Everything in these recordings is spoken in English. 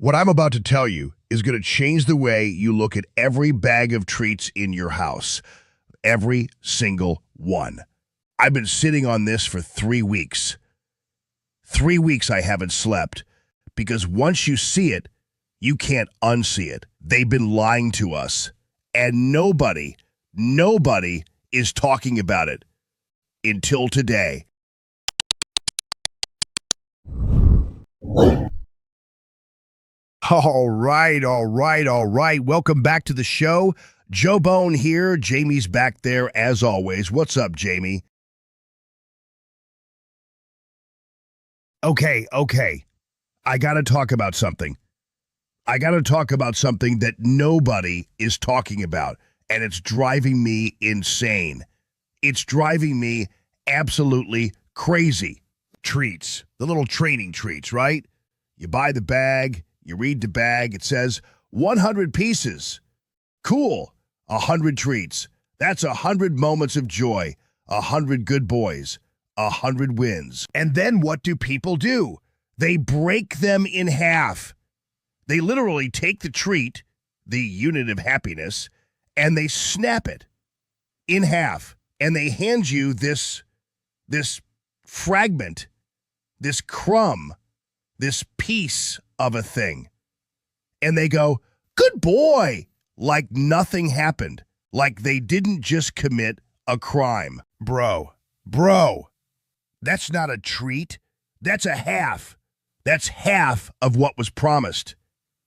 What I'm about to tell you is going to change the way you look at every bag of treats in your house. Every single one. I've been sitting on this for 3 weeks. 3 weeks I haven't slept because once you see it, you can't unsee it. They've been lying to us. And nobody is talking about it until today. All right. Welcome back to the show. Joe Bone here. Jamie's back there as always. What's up, Jamie? Okay. I got to talk about something. I got to talk about something that nobody is talking about, and it's driving me insane. It's driving me absolutely crazy. Treats, the little training treats, right? You buy the bag, you read the bag, it says 100 pieces. Cool. 100 treats. That's 100 moments of joy, 100 good boys, 100 wins. And then what do people do? They break them in half. They literally take the treat, the unit of happiness, and they snap it in half. And they hand you this fragment, this crumb, this piece of a thing. And they go, good boy, like nothing happened, like they didn't just commit a crime. Bro, that's not a treat. That's a half. That's half of what was promised.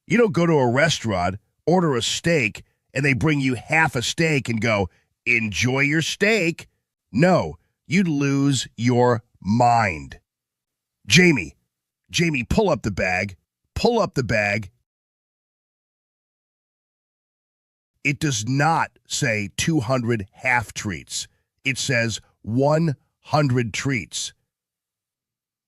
You don't go to a restaurant, order a steak, and they bring you half a steak and go, enjoy your steak. No, you'd lose your mind. Jamie, pull up the bag. Pull up the bag. It does not say 200 half treats. It says 100 treats.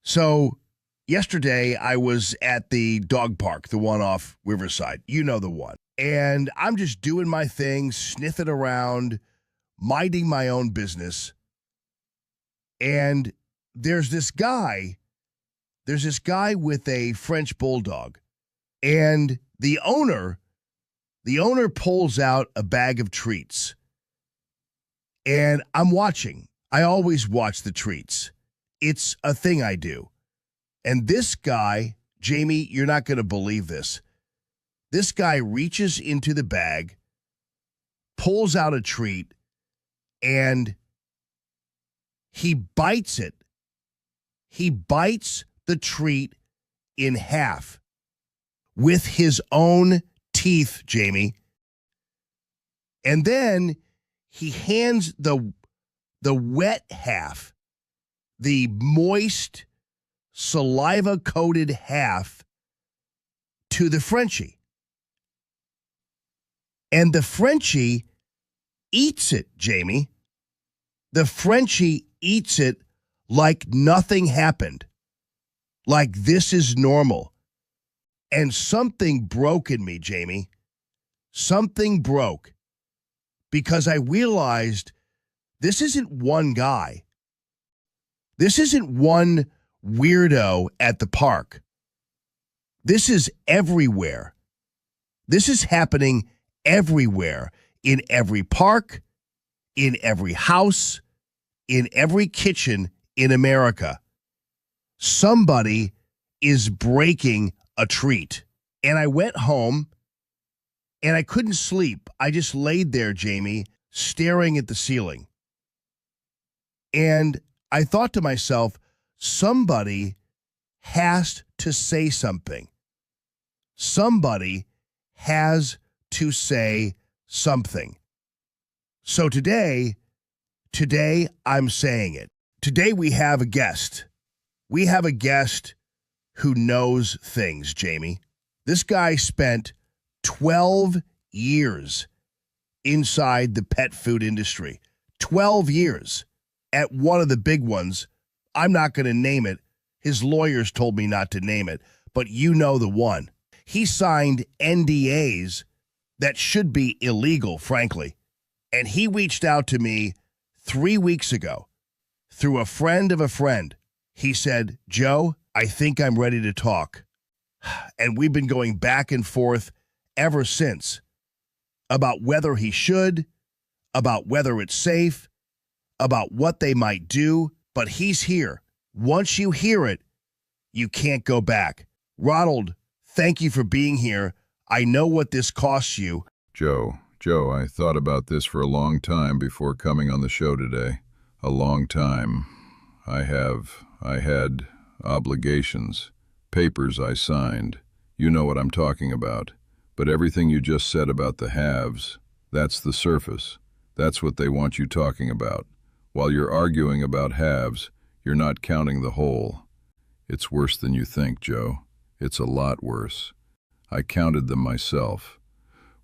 So yesterday I was at the dog park, the one off Riverside. You know the one. And I'm just doing my thing, sniffing around, minding my own business. And there's this guy with a French bulldog. And the owner pulls out a bag of treats. And I'm watching. I always watch the treats. It's a thing I do. And this guy, Jamie, you're not going to believe this. This guy reaches into the bag, pulls out a treat, and he bites it. He bites the treat in half with his own teeth, Jamie. And then he hands the wet half, the moist, saliva-coated half, to the Frenchie. And the Frenchie eats it, Jamie. The Frenchie eats it like nothing happened. Like this is normal. And something broke in me, Jamie. Something broke. Because I realized this isn't one guy. This isn't one weirdo at the park. This is everywhere. This is happening everywhere. In every park, in every house, in every kitchen in America. Somebody is breaking a treat. And I went home and I couldn't sleep. I just laid there, Jamie, staring at the ceiling. And I thought to myself, somebody has to say something. Somebody has to say something. So today I'm saying it. Today we have a guest. We have a guest who knows things, Jamie. This guy spent 12 years inside the pet food industry. 12 years at one of the big ones. I'm not going to name it. His lawyers told me not to name it, but you know the one. He signed NDAs that should be illegal, frankly. And he reached out to me 3 weeks ago through a friend of a friend. He said, Joe, I think I'm ready to talk. And we've been going back and forth ever since about whether he should, about whether it's safe, about what they might do. But he's here. Once you hear it, you can't go back. Ronald, thank you for being here. I know what this costs you. Joe, I thought about this for a long time before coming on the show today. A long time. I had obligations, papers I signed. You know what I'm talking about. But everything you just said about the haves, that's the surface. That's what they want you talking about. While you're arguing about halves, you're not counting the whole. It's worse than you think, Joe. It's a lot worse. I counted them myself.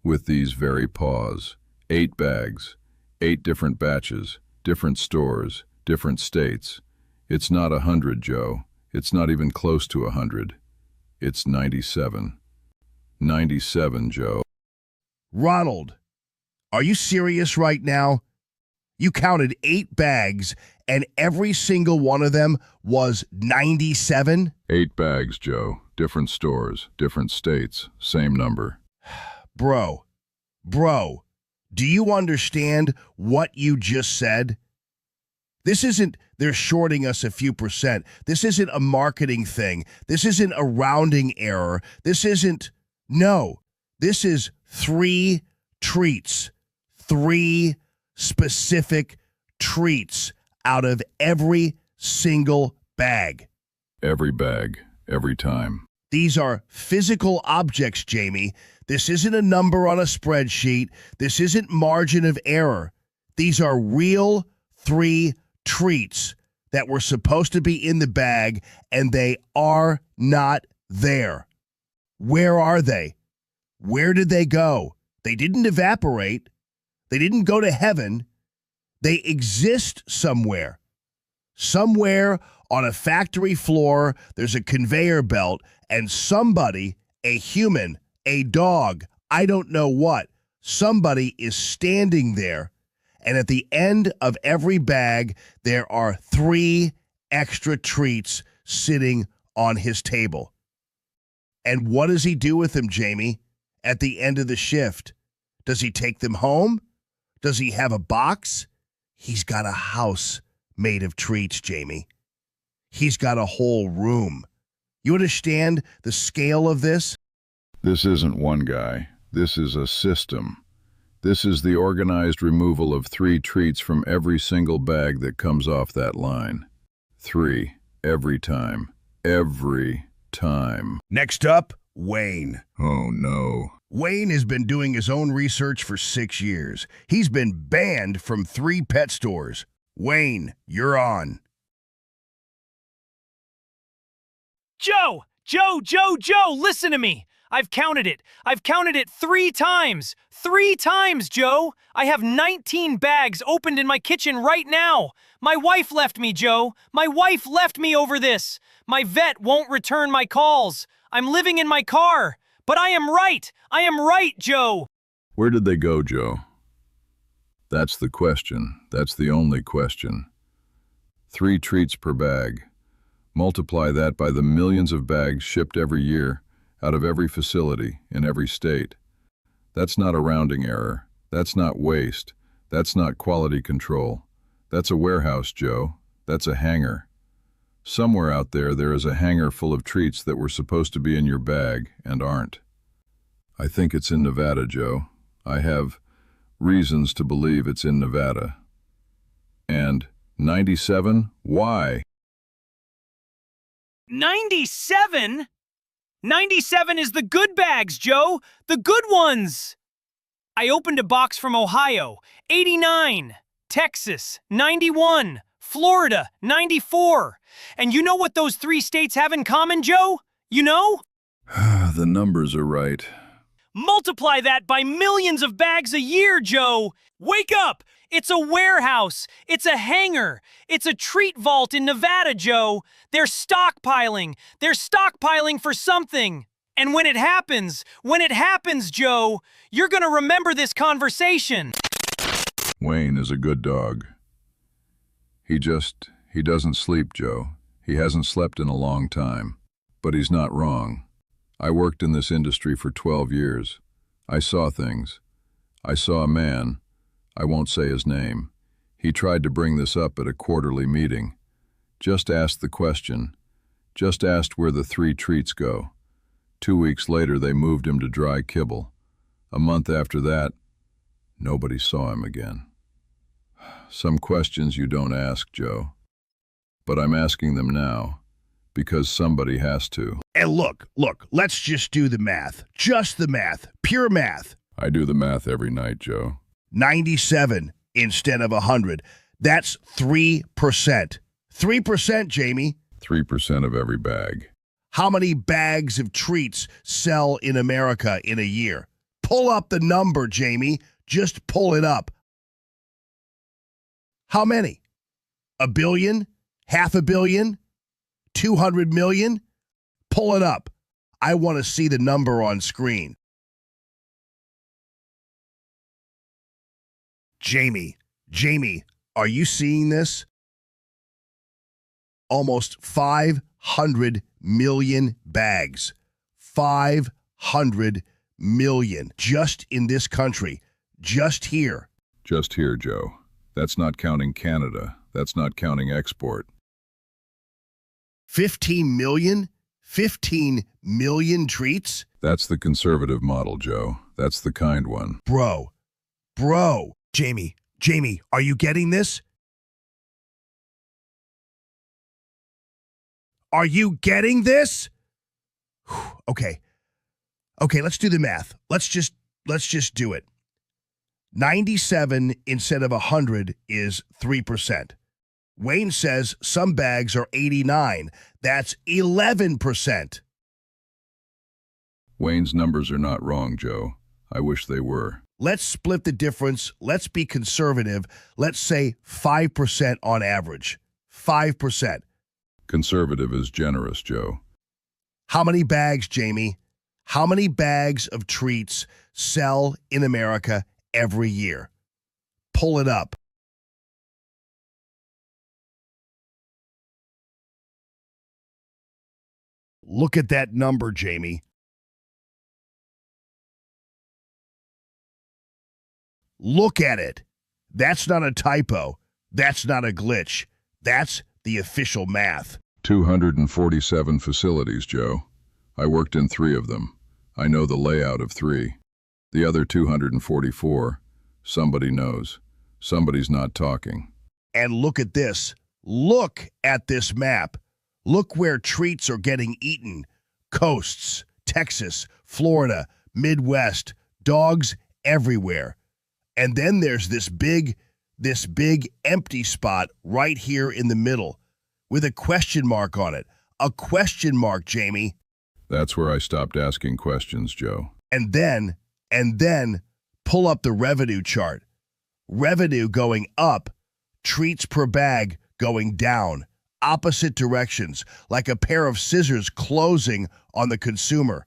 With these very paws. 8 bags, 8 different batches, different stores, different states. It's not 100, Joe. It's not even close to 100. It's 97. 97, Joe. Ronald, are you serious right now? You counted 8 bags, and every single one of them was 97? 8 bags, Joe. Different stores, different states, same number. Bro, do you understand what you just said? This isn't they're shorting us a few percent. This isn't a marketing thing. This isn't a rounding error. This isn't, no. This is 3 treats. 3 specific treats out of every single bag. Every bag, every time. These are physical objects, Jamie. This isn't a number on a spreadsheet. This isn't margin of error. These are real 3 treats that were supposed to be in the bag, and they are not there. Where are they? Where did they go? They didn't evaporate. They didn't go to heaven. They exist somewhere. Somewhere on a factory floor, there's a conveyor belt, and somebody, a human, a dog, I don't know what, somebody is standing there. And at the end of every bag, there are 3 extra treats sitting on his table. And what does he do with them, Jamie, at the end of the shift? Does he take them home? Does he have a box? He's got a house made of treats, Jamie. He's got a whole room. You understand the scale of this? This isn't one guy. This is a system. This is the organized removal of 3 treats from every single bag that comes off that line. 3, every time. Every time. Next up, Wayne. Oh no. Wayne has been doing his own research for 6 years. He's been banned from 3 pet stores. Wayne, you're on. Joe, listen to me. I've counted it. I've counted it 3 times. 3 times, Joe. I have 19 bags opened in my kitchen right now. My wife left me, Joe. My wife left me over this. My vet won't return my calls. I'm living in my car. But I am right. I am right, Joe. Where did they go, Joe? That's the question. That's the only question. 3 treats per bag. Multiply that by the millions of bags shipped every year out of every facility in every state. That's not a rounding error. That's not waste. That's not quality control. That's a warehouse, Joe. That's a hangar. Somewhere out there, there is a hangar full of treats that were supposed to be in your bag and aren't. I think it's in Nevada, Joe. I have reasons to believe it's in Nevada. And 97? Why? 97? 97 is the good bags, Joe. The good ones. I opened a box from Ohio, 89. Texas, 91. Florida, 94. And you know what those 3 states have in common, Joe? You know? The numbers are right. Multiply that by millions of bags a year, Joe. Wake up! It's a warehouse. It's a hangar. It's a treat vault in Nevada, Joe. They're stockpiling. They're stockpiling for something. And when it happens, Joe, you're gonna remember this conversation. Wayne is a good dog. He doesn't sleep, Joe. He hasn't slept in a long time. But he's not wrong. I worked in this industry for 12 years. I saw things. I saw a man. I won't say his name. He tried to bring this up at a quarterly meeting. Just asked the question. Just asked where the 3 treats go. 2 weeks later, they moved him to dry kibble. A month after that, nobody saw him again. Some questions you don't ask, Joe. But I'm asking them now, because somebody has to. And look, let's just do the math. Just the math. Pure math. I do the math every night, Joe. 97 instead of 100. That's 3%. 3%, Jamie. 3% of every bag. How many bags of treats sell in America in a year? Pull up the number, Jamie. Just pull it up. How many? 1 billion? 500 million? 200 million? Pull it up. I want to see the number on screen. Jamie, are you seeing this? Almost 500 million bags. 500 million. Just in this country. Just here. Just here, Joe. That's not counting Canada. That's not counting export. 15 million? 15 million treats? That's the conservative model, Joe. That's the kind one. Bro. Jamie, are you getting this? Are you getting this? Okay, let's do the math. Let's just do it. 97 instead of 100 is 3%. Wayne says some bags are 89. That's 11%. Wayne's numbers are not wrong, Joe. I wish they were. Let's split the difference. Let's be conservative. Let's say 5% on average. 5%. Conservative is generous, Joe. How many bags, Jamie? How many bags of treats sell in America every year? Pull it up. Look at that number, Jamie. Look at it. That's not a typo. That's not a glitch. That's the official math. 247 facilities, Joe. I worked in 3 of them. I know the layout of 3. The other 244, somebody knows. Somebody's not talking. And look at this. Look at this map. Look where treats are getting eaten. Coasts, Texas, Florida, Midwest, dogs everywhere. And then there's this big empty spot right here in the middle with a question mark on it. A question mark, Jamie. That's where I stopped asking questions, Joe. And then pull up the revenue chart. Revenue going up, treats per bag going down. Opposite directions, like a pair of scissors closing on the consumer.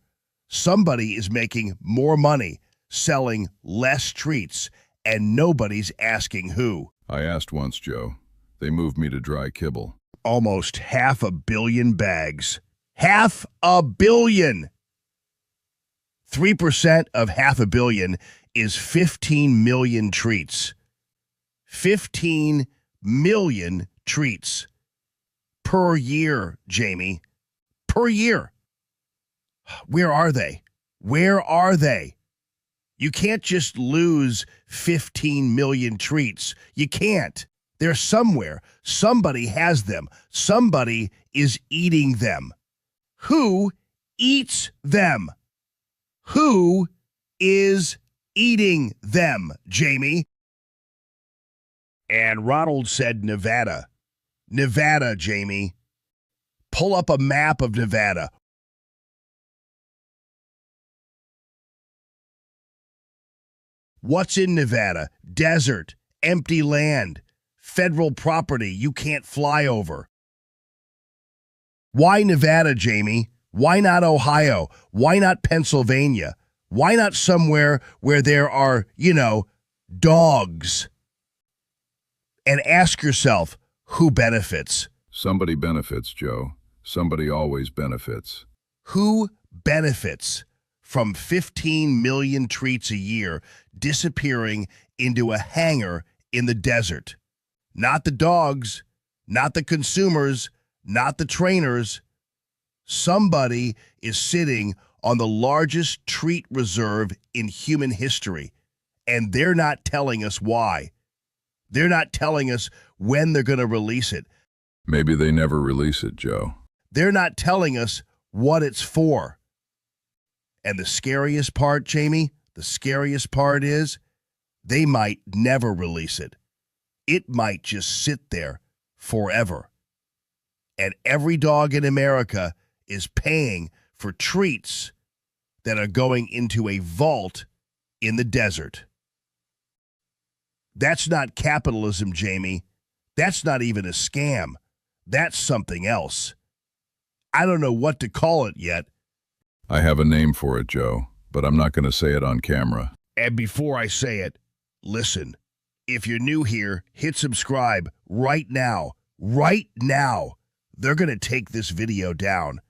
Somebody is making more money selling less treats, and nobody's asking who. I asked once, Joe. They moved me to dry kibble. Almost 500 million bags. 500 million! 3% of 500 million is 15 million treats. 15 million treats. Per year, Jamie. Per year. Where are they? Where are they? You can't just lose 15 million treats. You can't. They're somewhere. Somebody has them. Somebody is eating them. Who eats them? Who is eating them, Jamie? And Ronald said Nevada. Nevada, Jamie. Pull up a map of Nevada. What's in Nevada? Desert, empty land, federal property you can't fly over. Why Nevada, Jamie? Why not Ohio? Why not Pennsylvania? Why not somewhere where there are, dogs? And ask yourself, who benefits? Somebody benefits, Joe. Somebody always benefits. Who benefits from 15 million treats a year disappearing into a hangar in the desert. Not the dogs, not the consumers, not the trainers. Somebody is sitting on the largest treat reserve in human history, and they're not telling us why. They're not telling us when they're going to release it. Maybe they never release it, Joe. They're not telling us what it's for. And the scariest part, Jamie, the scariest part is they might never release it. It might just sit there forever. And every dog in America is paying for treats that are going into a vault in the desert. That's not capitalism, Jamie. That's not even a scam. That's something else. I don't know what to call it yet. I have a name for it, Joe, but I'm not going to say it on camera. And before I say it, listen. If you're new here, hit subscribe right now. Right now. They're going to take this video down.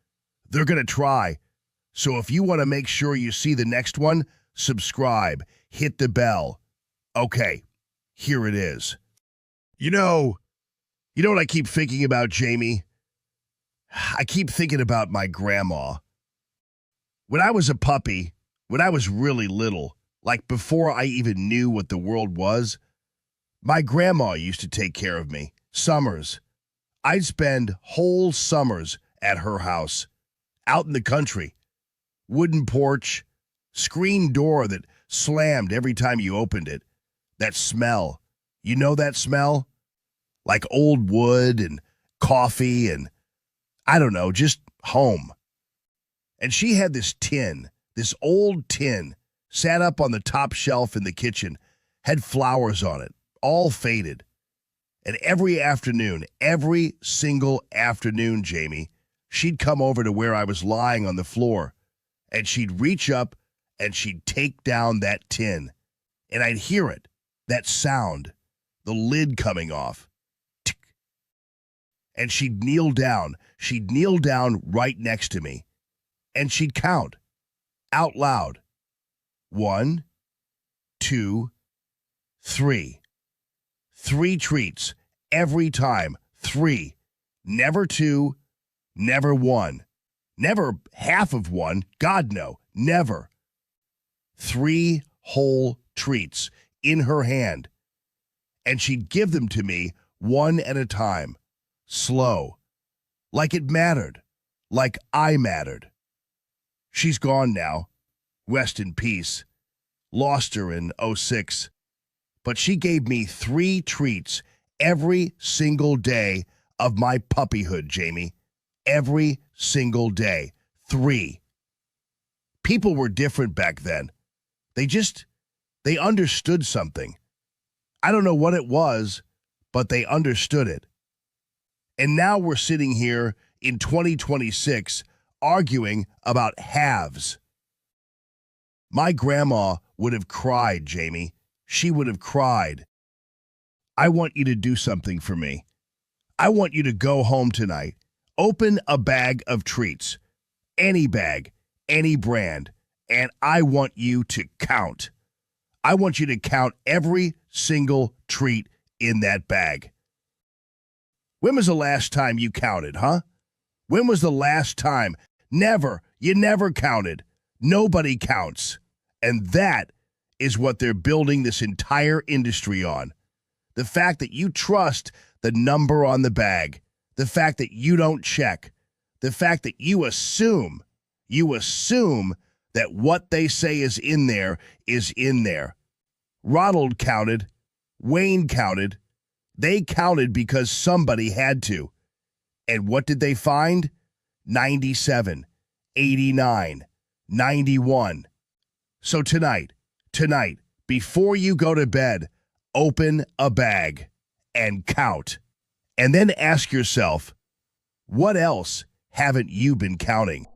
They're going to try. So if you want to make sure you see the next one, subscribe. Hit the bell. Okay, here it is. You know what I keep thinking about, Jamie? I keep thinking about my grandma. When I was a puppy, when I was really little, like before I even knew what the world was, my grandma used to take care of me. Summers. I'd spend whole summers at her house, out in the country. Wooden porch, screen door that slammed every time you opened it. That smell. You know that smell? Like old wood and coffee and, I don't know, just home. And she had this tin, this old tin, sat up on the top shelf in the kitchen, had flowers on it, all faded. And every afternoon, every single afternoon, Jamie, she'd come over to where I was lying on the floor, and she'd reach up and she'd take down that tin. And I'd hear it, that sound, the lid coming off. Tick. And she'd kneel down right next to me, and she'd count out loud. 1, 2, 3. 3 treats every time. 3. Never 2, never 1. Never half of 1. God, no. Never. 3 whole treats in her hand. And she'd give them to me one at a time. Slow. Like it mattered. Like I mattered. She's gone now. Rest in peace. Lost her in '06. But she gave me 3 treats every single day of my puppyhood, Jamie. Every single day. 3. People were different back then. They understood something. I don't know what it was, but they understood it. And now we're sitting here in 2026 arguing about halves. My grandma would have cried, Jamie. She would have cried. I want you to do something for me. I want you to go home tonight. Open a bag of treats. Any bag, any brand. And I want you to count. I want you to count every single treat in that bag. When was the last time you counted, huh? When was the last time? Never. You never counted. Nobody counts. And that is what they're building this entire industry on. The fact that you trust the number on the bag. The fact that you don't check. The fact that you assume that what they say is in there is in there. Ronald counted. Wayne counted. They counted because somebody had to. And what did they find? 97, 89, 91. So tonight, before you go to bed, open a bag and count. And then ask yourself, what else haven't you been counting?